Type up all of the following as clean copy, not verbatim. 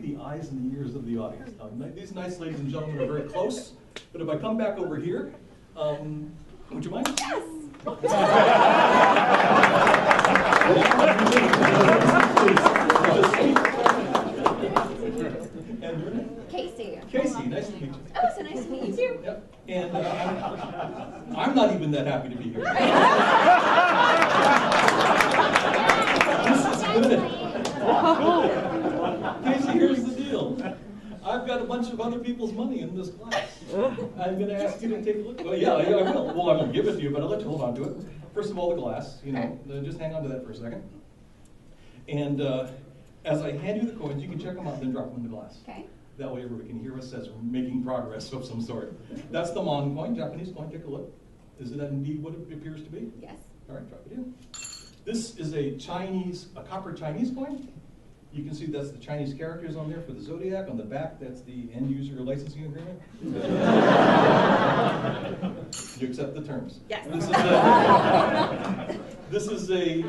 the eyes and the ears of the audience. Now, these nice ladies and gentlemen are very close, but if I come back over here, would you mind? Yes. And your name? Casey. Casey, nice to meet you. Oh, so nice to meet you too. Yep. And I'm not even that happy to be here. This is good. Casey, here's the deal. I've got a bunch of other people's money in this glass. I'm going to ask you to take a look. Well, yeah, I will. Well, I won't give it to you, but I'll let you hold on to it. First of all, the glass. Just hang on to that for a second. And as I hand you the coins, you can check them out and then drop them in the glass. Okay. That way everybody can hear us as we're making progress of some sort. That's the Mon coin, Japanese coin. Take a look. Is that indeed what it appears to be? Yes. All right, drop it in. This is a copper Chinese coin. You can see that's the Chinese characters on there for the zodiac. On the back, that's the end user licensing agreement. You accept the terms. Yes. This is a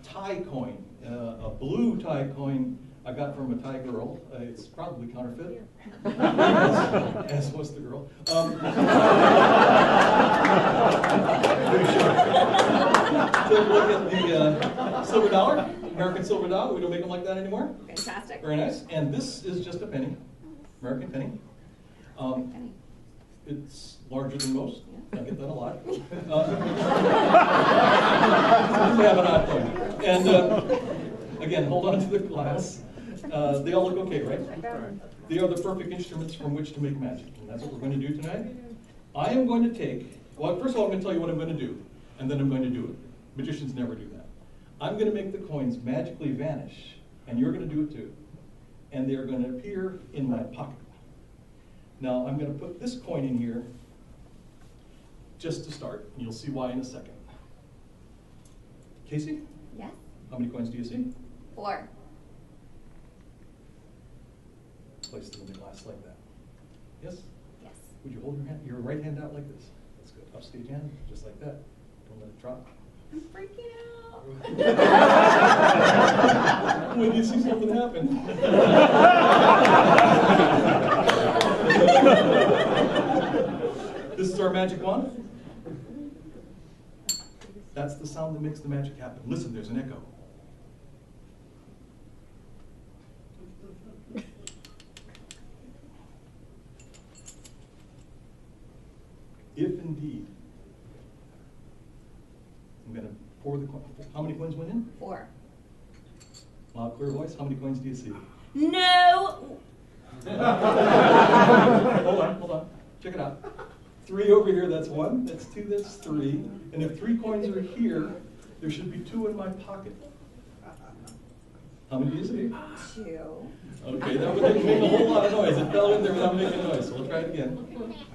Thai coin, a blue Thai coin I got from a Thai girl. It's probably counterfeit, as was the girl. Pretty sure. Take a look at the silver dollar, American silver dollar. We don't make them like that anymore. Fantastic. Very nice. And this is just a penny, American penny. Penny. It's larger than most. I get that a lot. We have an odd coin. And again, hold on to the glass. They all look okay, right? They are the perfect instruments from which to make magic, and that's what we're going to do tonight. I am going to take, well, first of all, I'm going to tell you what I'm going to do, and then I'm going to do it. Magicians never do that. I'm going to make the coins magically vanish, and you're going to do it too. And they're going to appear in my pocket. Now, I'm going to put this coin in here just to start, and you'll see why in a second. Casey? Yes. How many coins do you see? 4. Place them in the glass like that. Yes? Yes. Would you hold your right hand out like this? That's good. Upstage hand, just like that. Don't let it drop. I'm freaking out. When you see something happen. This is our magic wand. That's the sound that makes the magic happen. Listen, there's an echo. If indeed, I'm going to pour the coin. How many coins went in? 4. Loud, clear voice. How many coins do you see? No. Hold on. Check it out. 3 over here, that's 1. That's 2, that's 3. And if 3 coins are here, there should be 2 in my pocket. How many do you see? 2. Okay, that would make a whole lot of noise. It fell in there without making noise, so we'll try it again.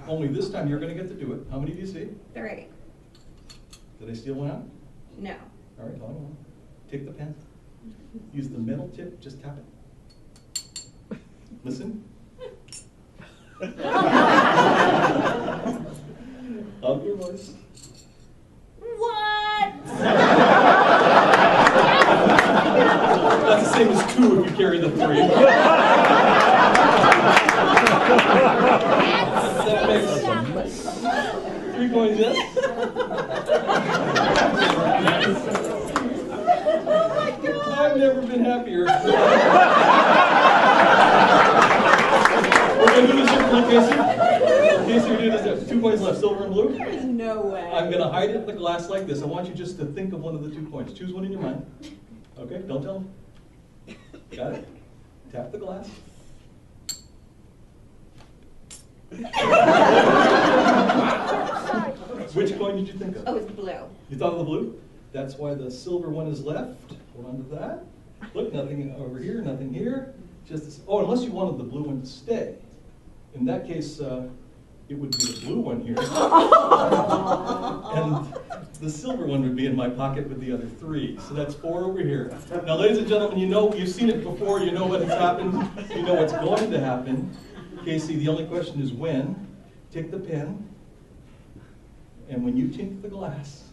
Only this time you're going to get to do it. How many do you see? 3. Did I steal one out? No. All right, hold on. Take the pen. Use the metal tip, just tap it. Listen. Up your voice. What? That's the same as 2 if you carry the 3. That makes 3 coins, yes? Oh my God. I've never been happier. We're going to do this here, Casey. Casey, we're doing this. 2 coins left, silver and blue. There's no way. I'm going to hide it in the glass like this. I want you just to think of one of the 2 coins. Choose one in your mind. Okay, don't tell them. Got it? Tap the glass. Which coin did you think of? Oh, it's blue. You thought of the blue? That's why the silver one is left. Hold on to that. Look, nothing over here, nothing here. Just this. Oh, unless you wanted the blue one to stay. In that case, it would be the blue one here. And the silver one would be in my pocket with the other 3. So that's 4 over here. Now, ladies and gentlemen, you know, you've seen it before. You know what has happened. You know what's going to happen. Casey, the only question is when. Take the pen. And when you tink the glass,